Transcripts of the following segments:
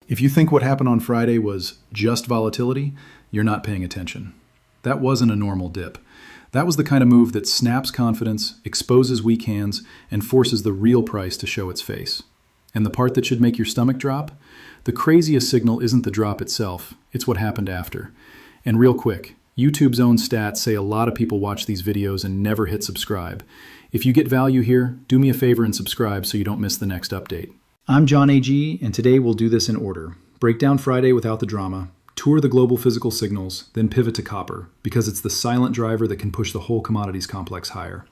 If you think what happened on Friday was just volatility, you're not paying attention. That wasn't a normal dip. That was the kind of move that snaps confidence, exposes weak hands, and forces the real price to show its face. And the part that should make your stomach drop? The craziest signal isn't the drop itself, it's what happened after. And real quick, YouTube's own stats say a lot of people watch these videos and never hit subscribe. If you get value here, do me a favor and subscribe so you don't miss the next update. I'm John AG, and today we'll do this in order. Break down Friday without the drama, tour the global physical signals, then pivot to copper, because it's the silent driver that can push the whole commodities complex higher.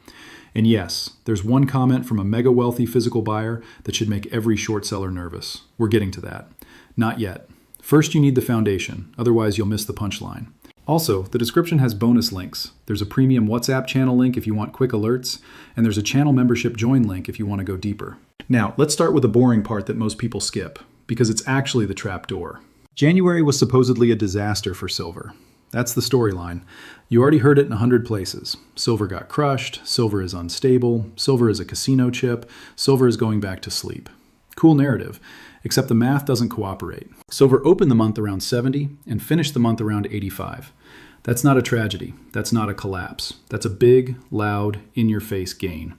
And yes, there's one comment from a mega wealthy physical buyer that should make every short seller nervous. We're getting to that. Not yet. First, you need the foundation, otherwise you'll miss the punchline. Also, the description has bonus links. There's a premium WhatsApp channel link if you want quick alerts, and there's a channel membership join link if you want to go deeper. Now, let's start with the boring part that most people skip, because it's actually the trap door. January was supposedly a disaster for silver. That's the storyline. You already heard it in 100 places. Silver got crushed, silver is unstable, silver is a casino chip, silver is going back to sleep. Cool narrative, except the math doesn't cooperate. Silver opened the month around 70 and finished the month around 85. That's not a tragedy. That's not a collapse. That's a big, loud, in-your-face gain.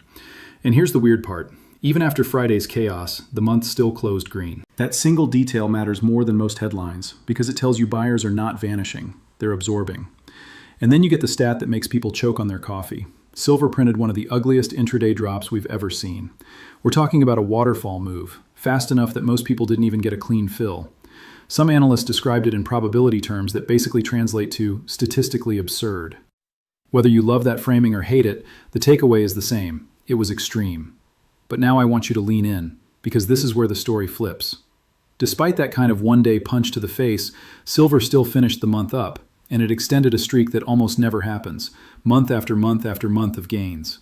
And here's the weird part. Even after Friday's chaos, the month still closed green. That single detail matters more than most headlines because it tells you buyers are not vanishing, they're absorbing. And then you get the stat that makes people choke on their coffee. Silver printed one of the ugliest intraday drops we've ever seen. We're talking about a waterfall move, fast enough that most people didn't even get a clean fill. Some analysts described it in probability terms that basically translate to statistically absurd. Whether you love that framing or hate it, the takeaway is the same. It was extreme. But now I want you to lean in, because this is where the story flips. Despite that kind of one-day punch to the face, silver still finished the month up, and it extended a streak that almost never happens, month after month after month of gains.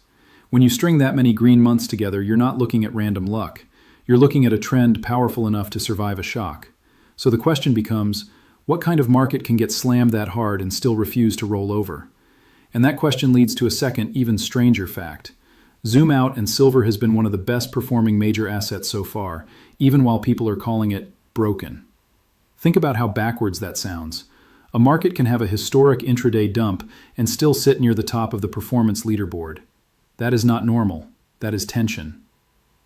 When you string that many green months together, you're not looking at random luck. You're looking at a trend powerful enough to survive a shock. So the question becomes, what kind of market can get slammed that hard and still refuse to roll over? And that question leads to a second, even stranger fact. Zoom out, and silver has been one of the best performing major assets so far, even while people are calling it broken. Think about how backwards that sounds. A market can have a historic intraday dump and still sit near the top of the performance leaderboard. That is not normal. That is tension.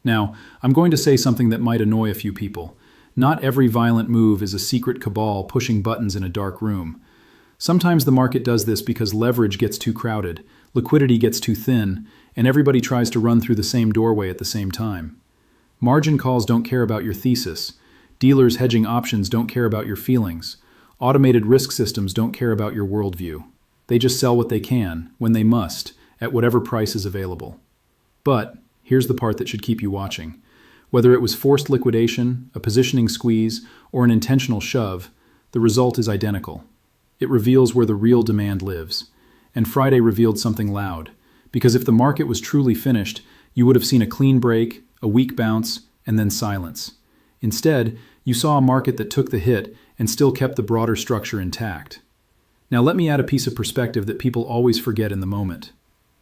Now, I'm going to say something that might annoy a few people. Not every violent move is a secret cabal pushing buttons in a dark room. Sometimes the market does this because leverage gets too crowded, liquidity gets too thin, and everybody tries to run through the same doorway at the same time. Margin calls don't care about your thesis. Dealers hedging options don't care about your feelings. Automated risk systems don't care about your worldview. They just sell what they can, when they must, at whatever price is available. But here's the part that should keep you watching. Whether it was forced liquidation, a positioning squeeze, or an intentional shove, the result is identical. It reveals where the real demand lives. And Friday revealed something loud. Because if the market was truly finished, you would have seen a clean break, a weak bounce, and then silence. Instead, you saw a market that took the hit and still kept the broader structure intact. Now let me add a piece of perspective that people always forget in the moment.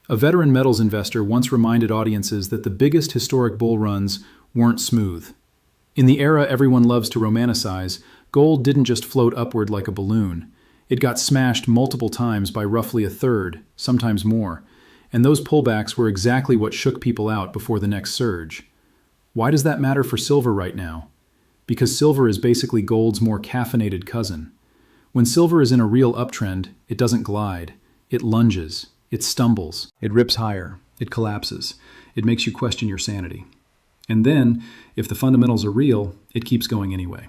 A veteran metals investor once reminded audiences that the biggest historic bull runs weren't smooth. In the era everyone loves to romanticize, gold didn't just float upward like a balloon. It got smashed multiple times by roughly a third, sometimes more. And those pullbacks were exactly what shook people out before the next surge. Why does that matter for silver right now? Because silver is basically gold's more caffeinated cousin. When silver is in a real uptrend, it doesn't glide. It lunges. It stumbles. It rips higher. It collapses. It makes you question your sanity. And then, if the fundamentals are real, it keeps going anyway.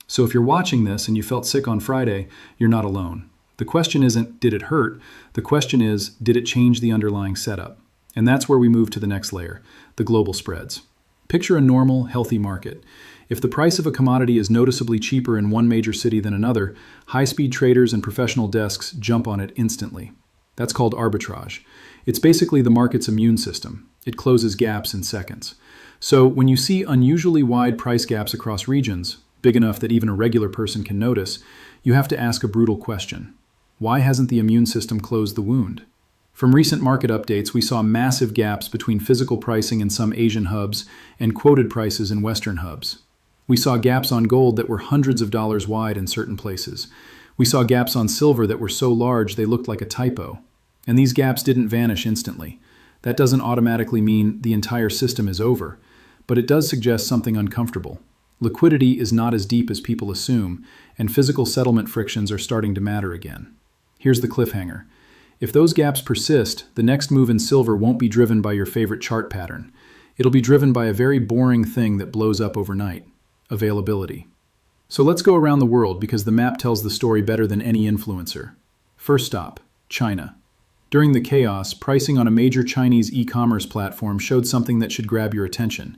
So if you're watching this and you felt sick on Friday, you're not alone. The question isn't, did it hurt? The question is, did it change the underlying setup? And that's where we move to the next layer, the global spreads. Picture a normal, healthy market. If the price of a commodity is noticeably cheaper in one major city than another, high-speed traders and professional desks jump on it instantly. That's called arbitrage. It's basically the market's immune system. It closes gaps in seconds. So when you see unusually wide price gaps across regions, big enough that even a regular person can notice, you have to ask a brutal question. Why hasn't the immune system closed the wound? From recent market updates, we saw massive gaps between physical pricing in some Asian hubs and quoted prices in Western hubs. We saw gaps on gold that were hundreds of dollars wide in certain places. We saw gaps on silver that were so large they looked like a typo. And these gaps didn't vanish instantly. That doesn't automatically mean the entire system is over, but it does suggest something uncomfortable. Liquidity is not as deep as people assume, and physical settlement frictions are starting to matter again. Here's the cliffhanger. If those gaps persist, the next move in silver won't be driven by your favorite chart pattern. It'll be driven by a very boring thing that blows up overnight: availability. So let's go around the world because the map tells the story better than any influencer. First stop, China. During the chaos, pricing on a major Chinese e-commerce platform showed something that should grab your attention.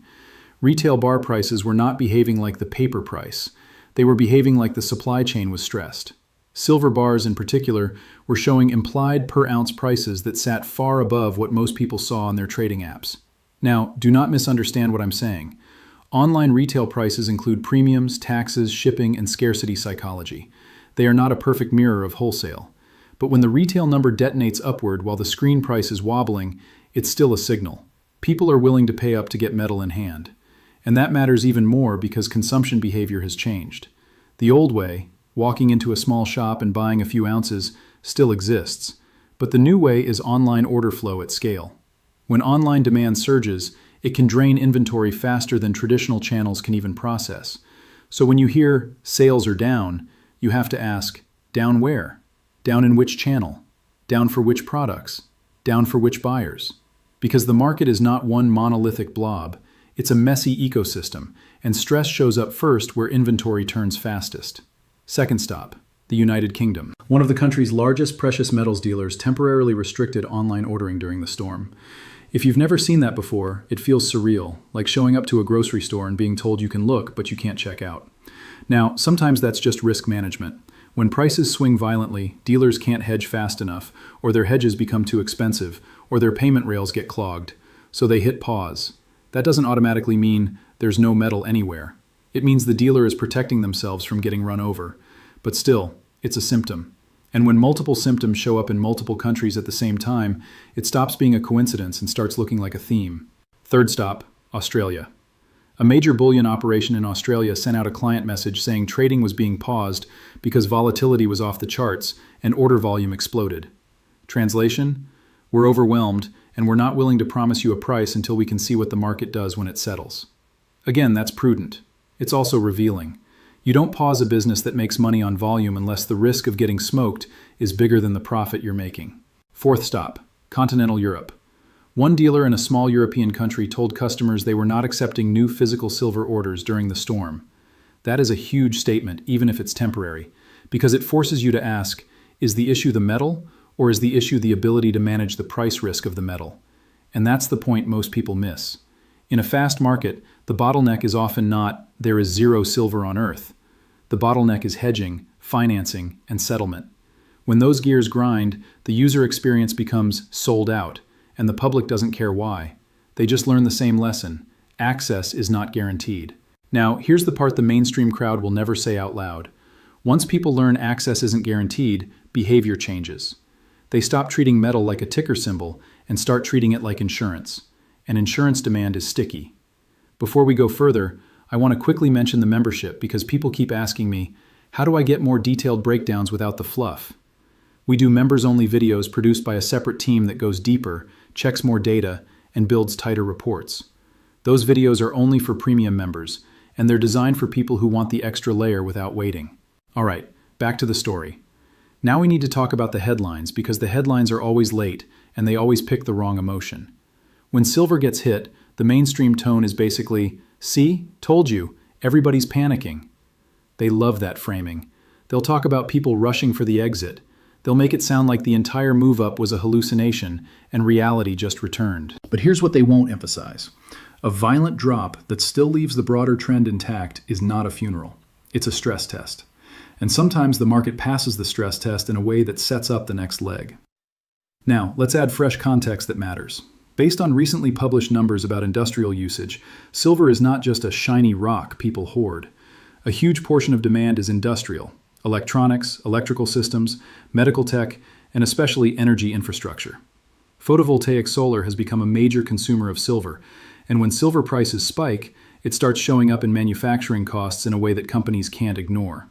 Retail bar prices were not behaving like the paper price. They were behaving like the supply chain was stressed. Silver bars in particular were showing implied per-ounce prices that sat far above what most people saw on their trading apps. Now, do not misunderstand what I'm saying. Online retail prices include premiums, taxes, shipping, and scarcity psychology. They are not a perfect mirror of wholesale. But when the retail number detonates upward while the screen price is wobbling, it's still a signal. People are willing to pay up to get metal in hand. And that matters even more because consumption behavior has changed. The old way, walking into a small shop and buying a few ounces, still exists. But the new way is online order flow at scale. When online demand surges, it can drain inventory faster than traditional channels can even process. So when you hear sales are down, you have to ask, down where? Down in which channel? Down for which products? Down for which buyers? Because the market is not one monolithic blob, it's a messy ecosystem, and stress shows up first where inventory turns fastest. Second stop, the United Kingdom. One of the country's largest precious metals dealers temporarily restricted online ordering during the storm. If you've never seen that before, it feels surreal, like showing up to a grocery store and being told you can look, but you can't check out. Now, sometimes that's just risk management. When prices swing violently, dealers can't hedge fast enough, or their hedges become too expensive, or their payment rails get clogged, so they hit pause. That doesn't automatically mean there's no metal anywhere. It means the dealer is protecting themselves from getting run over. But still, it's a symptom. And when multiple symptoms show up in multiple countries at the same time, it stops being a coincidence and starts looking like a theme. Third stop, Australia. A major bullion operation in Australia sent out a client message saying trading was being paused because volatility was off the charts and order volume exploded. Translation? We're overwhelmed, and we're not willing to promise you a price until we can see what the market does when it settles. Again, that's prudent. It's also revealing. You don't pause a business that makes money on volume unless the risk of getting smoked is bigger than the profit you're making. Fourth stop, continental Europe. One dealer in a small European country told customers they were not accepting new physical silver orders during the storm. That is a huge statement, even if it's temporary, because it forces you to ask, is the issue the metal, or is the issue the ability to manage the price risk of the metal? And that's the point most people miss. In a fast market, the bottleneck is often not, there is zero silver on earth. The bottleneck is hedging, financing, and settlement. When those gears grind, the user experience becomes sold out, and the public doesn't care why. They just learn the same lesson. Access is not guaranteed. Now, here's the part the mainstream crowd will never say out loud. Once people learn access isn't guaranteed, behavior changes. They stop treating metal like a ticker symbol and start treating it like insurance. And insurance demand is sticky. Before we go further, I want to quickly mention the membership because people keep asking me, how do I get more detailed breakdowns without the fluff? We do members-only videos produced by a separate team that goes deeper, checks more data, and builds tighter reports. Those videos are only for premium members, and they're designed for people who want the extra layer without waiting. All right, back to the story. Now we need to talk about the headlines because the headlines are always late and they always pick the wrong emotion. When silver gets hit, the mainstream tone is basically, see, told you, everybody's panicking. They love that framing. They'll talk about people rushing for the exit. They'll make it sound like the entire move-up was a hallucination and reality just returned. But here's what they won't emphasize. A violent drop that still leaves the broader trend intact is not a funeral. It's a stress test. And sometimes the market passes the stress test in a way that sets up the next leg. Now, let's add fresh context that matters. Based on recently published numbers about industrial usage, silver is not just a shiny rock people hoard. A huge portion of demand is industrial. Electronics, electrical systems, medical tech, and especially energy infrastructure. Photovoltaic solar has become a major consumer of silver, and when silver prices spike, It starts showing up in manufacturing costs in a way that companies can't ignore.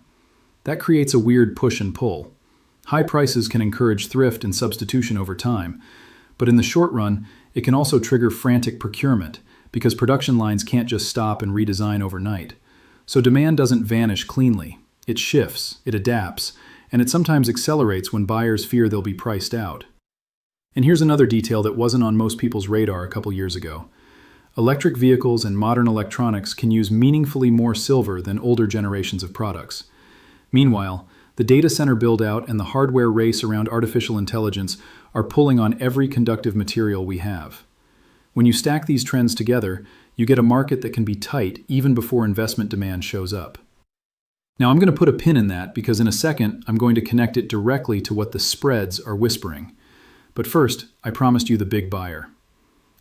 That creates a weird push and pull. High prices can encourage thrift and substitution over time, but in the short run, it can also trigger frantic procurement because production lines can't just stop and redesign overnight. So demand doesn't vanish cleanly. It shifts, it adapts, and it sometimes accelerates when buyers fear they'll be priced out. And here's another detail that wasn't on most people's radar a couple years ago. Electric vehicles and modern electronics can use meaningfully more silver than older generations of products. Meanwhile, the data center build-out and the hardware race around artificial intelligence are pulling on every conductive material we have. When you stack these trends together, you get a market that can be tight even before investment demand shows up. Now I'm going to put a pin in that because in a second I'm going to connect it directly to what the spreads are whispering. But first, I promised you the big buyer.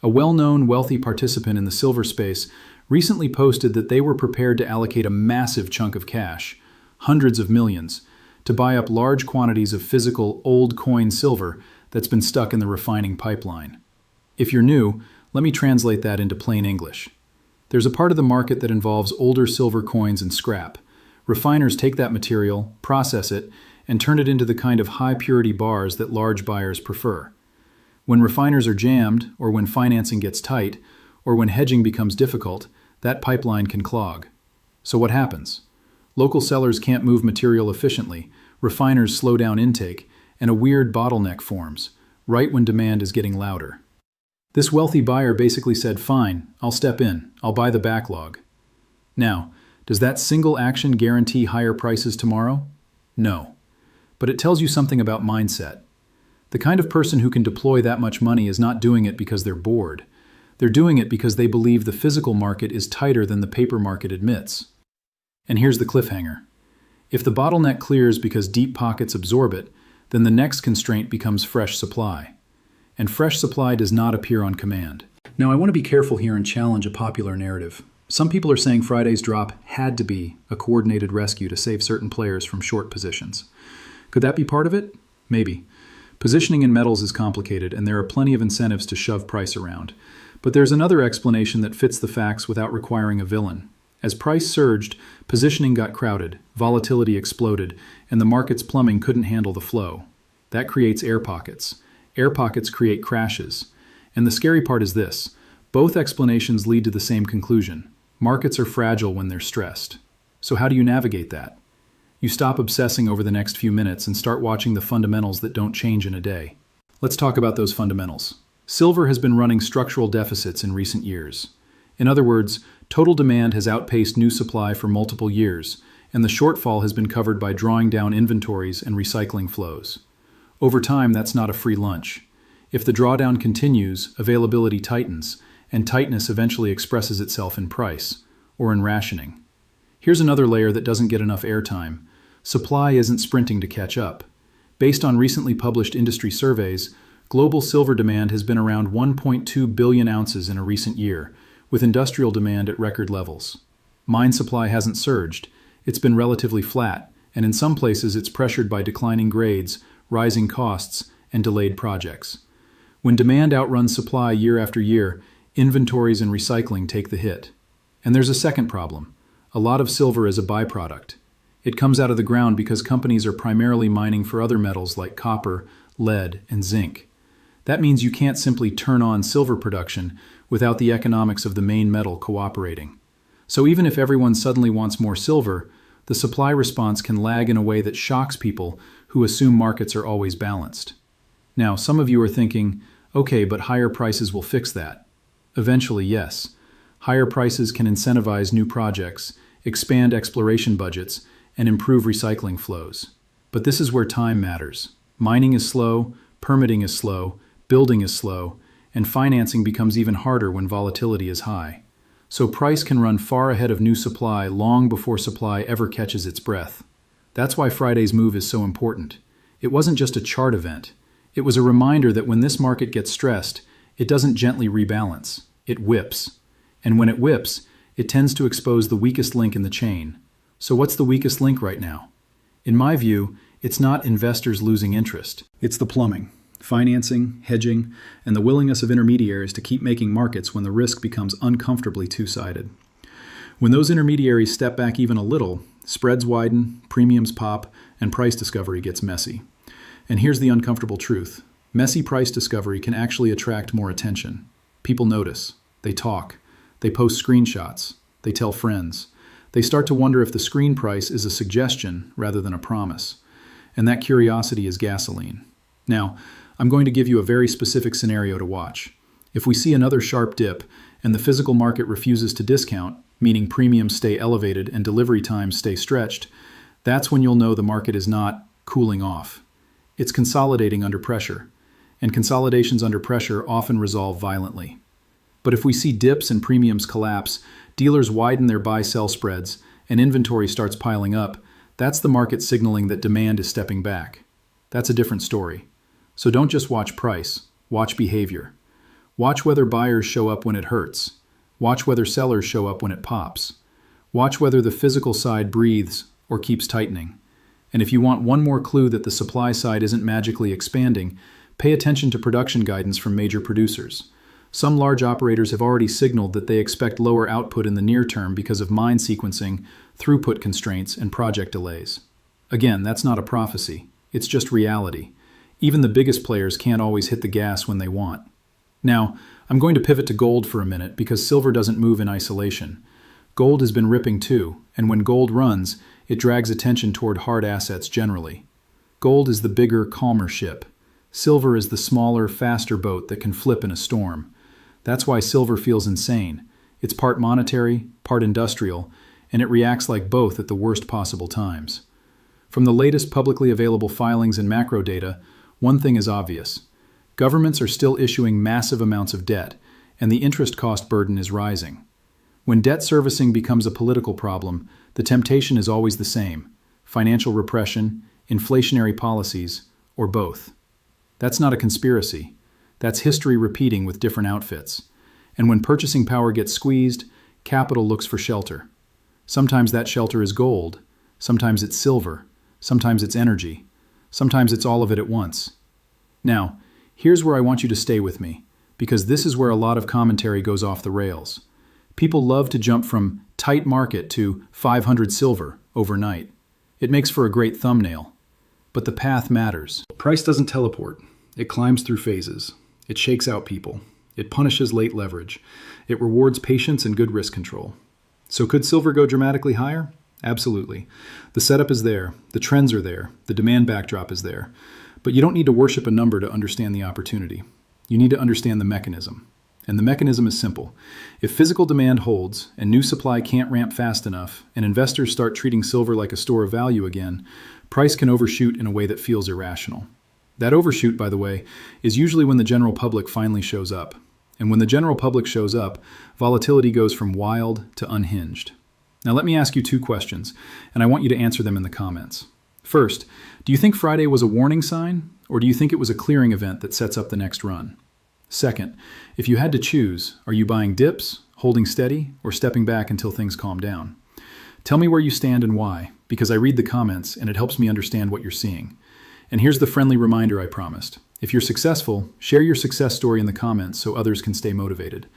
A well-known wealthy participant in the silver space recently posted that they were prepared to allocate a massive chunk of cash, hundreds of millions, to buy up large quantities of physical old coin silver that's been stuck in the refining pipeline. If you're new, let me translate that into plain English. There's a part of the market that involves older silver coins and scrap. Refiners take that material, process it, and turn it into the kind of high-purity bars that large buyers prefer. When refiners are jammed, or when financing gets tight, or when hedging becomes difficult, that pipeline can clog. So what happens? Local sellers can't move material efficiently, refiners slow down intake, and a weird bottleneck forms, right when demand is getting louder. This wealthy buyer basically said, "Fine, I'll step in, I'll buy the backlog." Now, does that single action guarantee higher prices tomorrow? No. But it tells you something about mindset. The kind of person who can deploy that much money is not doing it because they're bored. They're doing it because they believe the physical market is tighter than the paper market admits. And here's the cliffhanger. If the bottleneck clears because deep pockets absorb it, then the next constraint becomes fresh supply. And fresh supply does not appear on command. Now, I want to be careful here and challenge a popular narrative. Some people are saying Friday's drop had to be a coordinated rescue to save certain players from short positions. Could that be part of it? Maybe. Positioning in metals is complicated, and there are plenty of incentives to shove price around. But there's another explanation that fits the facts without requiring a villain. As price surged, positioning got crowded, volatility exploded, and the market's plumbing couldn't handle the flow. That creates air pockets. Air pockets create crashes. And the scary part is this. Both explanations lead to the same conclusion. Markets are fragile when they're stressed. So how do you navigate that? You stop obsessing over the next few minutes and start watching the fundamentals that don't change in a day. Let's talk about those fundamentals. Silver has been running structural deficits in recent years. In other words, total demand has outpaced new supply for multiple years, and the shortfall has been covered by drawing down inventories and recycling flows. Over time, that's not a free lunch. If the drawdown continues, availability tightens, and tightness eventually expresses itself in price, or in rationing. Here's another layer that doesn't get enough airtime. Supply isn't sprinting to catch up. Based on recently published industry surveys, global silver demand has been around 1.2 billion ounces in a recent year, with industrial demand at record levels. Mine supply hasn't surged. It's been relatively flat, and in some places it's pressured by declining grades, rising costs, and delayed projects. When demand outruns supply year after year, inventories and recycling take the hit. And there's a second problem. A lot of silver is a byproduct. It comes out of the ground because companies are primarily mining for other metals like copper, lead, and zinc. That means you can't simply turn on silver production without the economics of the main metal cooperating. So even if everyone suddenly wants more silver, the supply response can lag in a way that shocks people who assume markets are always balanced. Now, some of you are thinking, okay, but higher prices will fix that. Eventually, yes. Higher prices can incentivize new projects, expand exploration budgets, and improve recycling flows. But this is where time matters. Mining is slow, permitting is slow, building is slow, and financing becomes even harder when volatility is high. So price can run far ahead of new supply long before supply ever catches its breath. That's why Friday's move is so important. It wasn't just a chart event. It was a reminder that when this market gets stressed, it doesn't gently rebalance. It whips. And when it whips, it tends to expose the weakest link in the chain. So what's the weakest link right now? In my view, it's not investors losing interest. It's the plumbing, financing, hedging, and the willingness of intermediaries to keep making markets when the risk becomes uncomfortably two-sided. When those intermediaries step back even a little, spreads widen, premiums pop, and price discovery gets messy. And here's the uncomfortable truth. Messy price discovery can actually attract more attention. People notice. They talk. They post screenshots. They tell friends. They start to wonder if the screen price is a suggestion rather than a promise. And that curiosity is gasoline. Now, I'm going to give you a very specific scenario to watch. If we see another sharp dip and the physical market refuses to discount, meaning premiums stay elevated and delivery times stay stretched, that's when you'll know the market is not cooling off. It's consolidating under pressure, and consolidations under pressure often resolve violently. But if we see dips and premiums collapse, dealers widen their buy-sell spreads, and inventory starts piling up, that's the market signaling that demand is stepping back. That's a different story. So don't just watch price, watch behavior. Watch whether buyers show up when it hurts. Watch whether sellers show up when it pops. Watch whether the physical side breathes or keeps tightening. And if you want one more clue that the supply side isn't magically expanding, pay attention to production guidance from major producers. Some large operators have already signaled that they expect lower output in the near term because of mine sequencing, throughput constraints, and project delays. Again, that's not a prophecy. It's just reality. Even the biggest players can't always hit the gas when they want. Now, I'm going to pivot to gold for a minute because silver doesn't move in isolation. Gold has been ripping too, and when gold runs, it drags attention toward hard assets generally. Gold is the bigger, calmer ship. Silver is the smaller, faster boat that can flip in a storm. That's why silver feels insane. It's part monetary, part industrial, and it reacts like both at the worst possible times. From the latest publicly available filings and macro data, one thing is obvious. Governments are still issuing massive amounts of debt, and the interest cost burden is rising. When debt servicing becomes a political problem, the temptation is always the same: financial repression, inflationary policies, or both. That's not a conspiracy. That's history repeating with different outfits. And when purchasing power gets squeezed, capital looks for shelter. Sometimes that shelter is gold, sometimes it's silver, sometimes it's energy, sometimes it's all of it at once. Now, here's where I want you to stay with me, because this is where a lot of commentary goes off the rails. People love to jump from tight market to 500 silver overnight. It makes for a great thumbnail. But the path matters. Price doesn't teleport. It climbs through phases. It shakes out people. It punishes late leverage. It rewards patience and good risk control. So could silver go dramatically higher? Absolutely. The setup is there. The trends are there. The demand backdrop is there. But you don't need to worship a number to understand the opportunity. You need to understand the mechanism. And the mechanism is simple. If physical demand holds and new supply can't ramp fast enough and investors start treating silver like a store of value again, price can overshoot in a way that feels irrational. That overshoot, by the way, is usually when the general public finally shows up. And when the general public shows up, volatility goes from wild to unhinged. Now let me ask you two questions, and I want you to answer them in the comments. First, do you think Friday was a warning sign, or do you think it was a clearing event that sets up the next run? Second, if you had to choose, are you buying dips, holding steady, or stepping back until things calm down? Tell me where you stand and why, because I read the comments and it helps me understand what you're seeing. And here's the friendly reminder I promised. If you're successful, share your success story in the comments so others can stay motivated.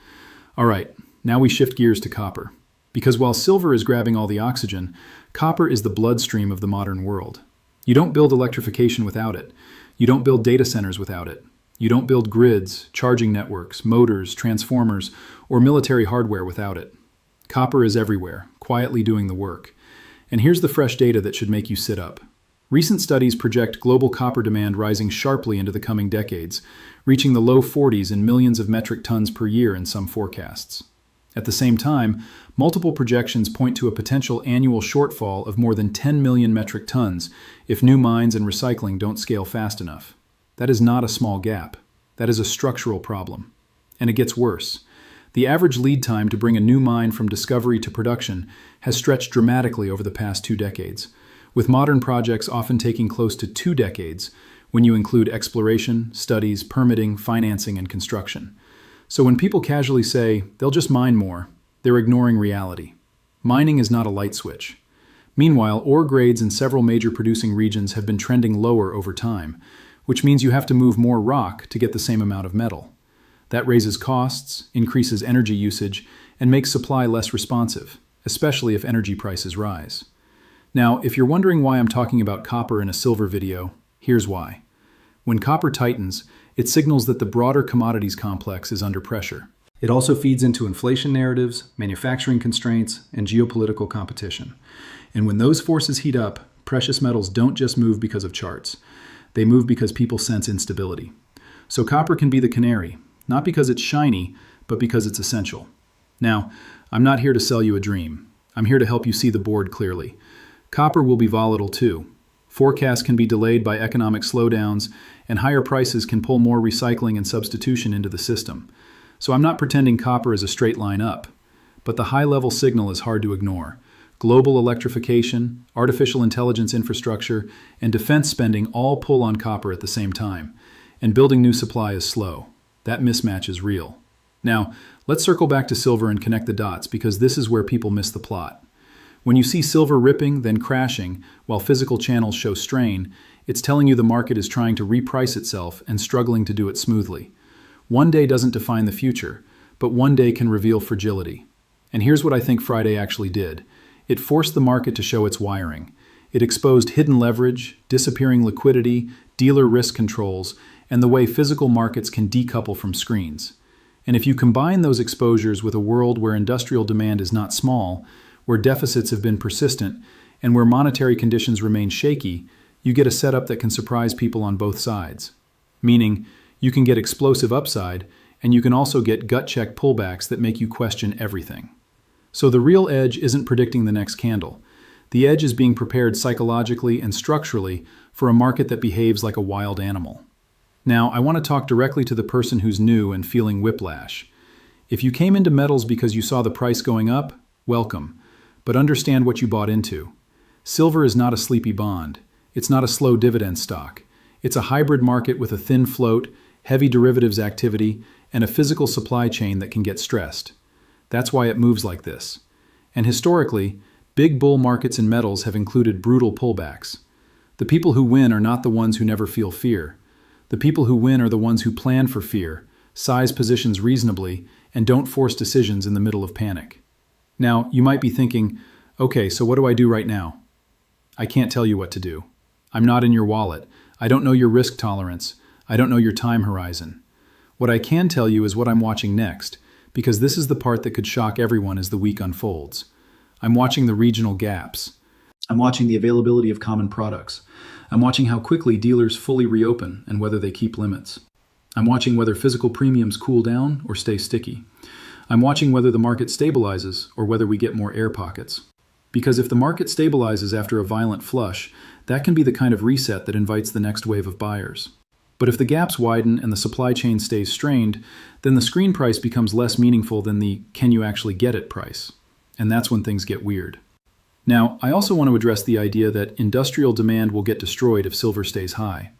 All right, now we shift gears to copper. Because while silver is grabbing all the oxygen, copper is the bloodstream of the modern world. You don't build electrification without it. You don't build data centers without it. You don't build grids, charging networks, motors, transformers, or military hardware without it. Copper is everywhere, quietly doing the work. And here's the fresh data that should make you sit up. Recent studies project global copper demand rising sharply into the coming decades, reaching the low 40s in millions of metric tons per year in some forecasts. At the same time, multiple projections point to a potential annual shortfall of more than 10 million metric tons if new mines and recycling don't scale fast enough. That is not a small gap. That is a structural problem. And it gets worse. The average lead time to bring a new mine from discovery to production has stretched dramatically over the past 2 decades, with modern projects often taking close to 2 decades when you include exploration, studies, permitting, financing, and construction. So when people casually say, they'll just mine more, they're ignoring reality. Mining is not a light switch. Meanwhile, ore grades in several major producing regions have been trending lower over time, which means you have to move more rock to get the same amount of metal. That raises costs, increases energy usage, and makes supply less responsive. especially if energy prices rise. Now, if you're wondering why I'm talking about copper in a silver video, here's why. When copper tightens, it signals that the broader commodities complex is under pressure. It also feeds into inflation narratives, manufacturing constraints, and geopolitical competition. And when those forces heat up, precious metals don't just move because of charts. They move because people sense instability. So copper can be the canary, not because it's shiny, but because it's essential. Now, I'm not here to sell you a dream. I'm here to help you see the board clearly. Copper will be volatile too. Forecasts can be delayed by economic slowdowns, and higher prices can pull more recycling and substitution into the system. So I'm not pretending copper is a straight line up, but the high-level signal is hard to ignore. Global electrification, artificial intelligence infrastructure, and defense spending all pull on copper at the same time, and building new supply is slow. That mismatch is real. Now, let's circle back to silver and connect the dots, because this is where people miss the plot. When you see silver ripping, then crashing, while physical channels show strain, it's telling you the market is trying to reprice itself and struggling to do it smoothly. One day doesn't define the future, but one day can reveal fragility. And here's what I think Friday actually did. It forced the market to show its wiring. It exposed hidden leverage, disappearing liquidity, dealer risk controls, and the way physical markets can decouple from screens. And if you combine those exposures with a world where industrial demand is not small, where deficits have been persistent, and where monetary conditions remain shaky, you get a setup that can surprise people on both sides. Meaning, you can get explosive upside, and you can also get gut-check pullbacks that make you question everything. So the real edge isn't predicting the next candle. The edge is being prepared psychologically and structurally for a market that behaves like a wild animal. Now, I want to talk directly to the person who's new and feeling whiplash. If you came into metals because you saw the price going up, welcome. But understand what you bought into. Silver is not a sleepy bond. It's not a slow dividend stock. It's a hybrid market with a thin float, heavy derivatives activity, and a physical supply chain that can get stressed. That's why it moves like this. And historically, big bull markets in metals have included brutal pullbacks. The people who win are not the ones who never feel fear. The people who win are the ones who plan for fear, size positions reasonably, and don't force decisions in the middle of panic. Now, you might be thinking, okay, so what do I do right now? I can't tell you what to do. I'm not in your wallet. I don't know your risk tolerance. I don't know your time horizon. What I can tell you is what I'm watching next, because this is the part that could shock everyone as the week unfolds. I'm watching the regional gaps. I'm watching the availability of common products. I'm watching how quickly dealers fully reopen and whether they keep limits. I'm watching whether physical premiums cool down or stay sticky. I'm watching whether the market stabilizes or whether we get more air pockets. Because if the market stabilizes after a violent flush, that can be the kind of reset that invites the next wave of buyers. But if the gaps widen and the supply chain stays strained, then the screen price becomes less meaningful than the can you actually get it price. And that's when things get weird. Now, I also want to address the idea that industrial demand will get destroyed if silver stays high.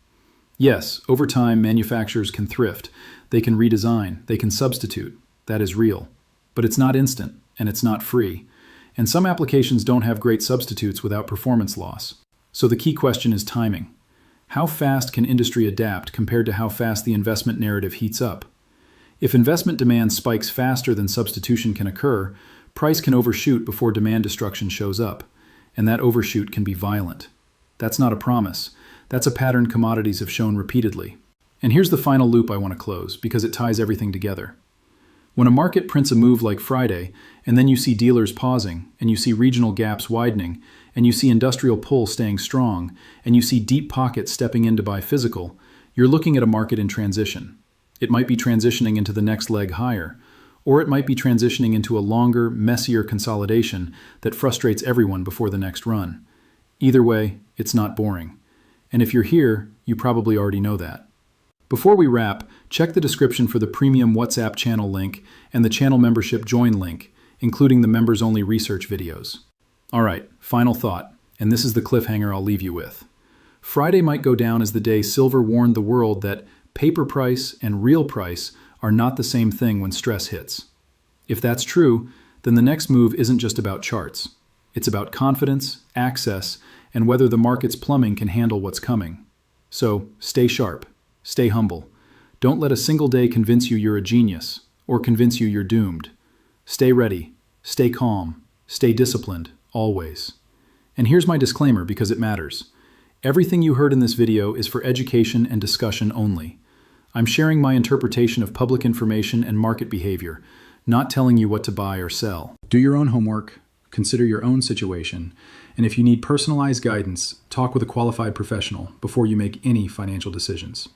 Yes, over time, manufacturers can thrift. They can redesign. They can substitute. That is real. But it's not instant, and it's not free. And some applications don't have great substitutes without performance loss. So the key question is timing. How fast can industry adapt compared to how fast the investment narrative heats up? If investment demand spikes faster than substitution can occur, price can overshoot before demand destruction shows up, and that overshoot can be violent. That's not a promise. That's a pattern commodities have shown repeatedly. And here's the final loop I want to close, because it ties everything together. When a market prints a move like Friday, and then you see dealers pausing, and you see regional gaps widening, and you see industrial pull staying strong, and you see deep pockets stepping in to buy physical, you're looking at a market in transition. It might be transitioning into the next leg higher, or it might be transitioning into a longer, messier consolidation that frustrates everyone before the next run. Either way, it's not boring. And if you're here, you probably already know that. Before we wrap, check the description for the premium WhatsApp channel link and the channel membership join link, including the members-only research videos. All right, final thought, and this is the cliffhanger I'll leave you with. Friday might go down as the day silver warned the world that paper price and real price are not the same thing when stress hits. If that's true, then the next move isn't just about charts. It's about confidence, access, and whether the market's plumbing can handle what's coming. So stay sharp. Stay humble. Don't let a single day convince you you're a genius or convince you you're doomed. Stay ready. Stay calm. Stay disciplined, always. And here's my disclaimer because it matters. Everything you heard in this video is for education and discussion only. I'm sharing my interpretation of public information and market behavior, not telling you what to buy or sell. Do your own homework, consider your own situation, and if you need personalized guidance, talk with a qualified professional before you make any financial decisions.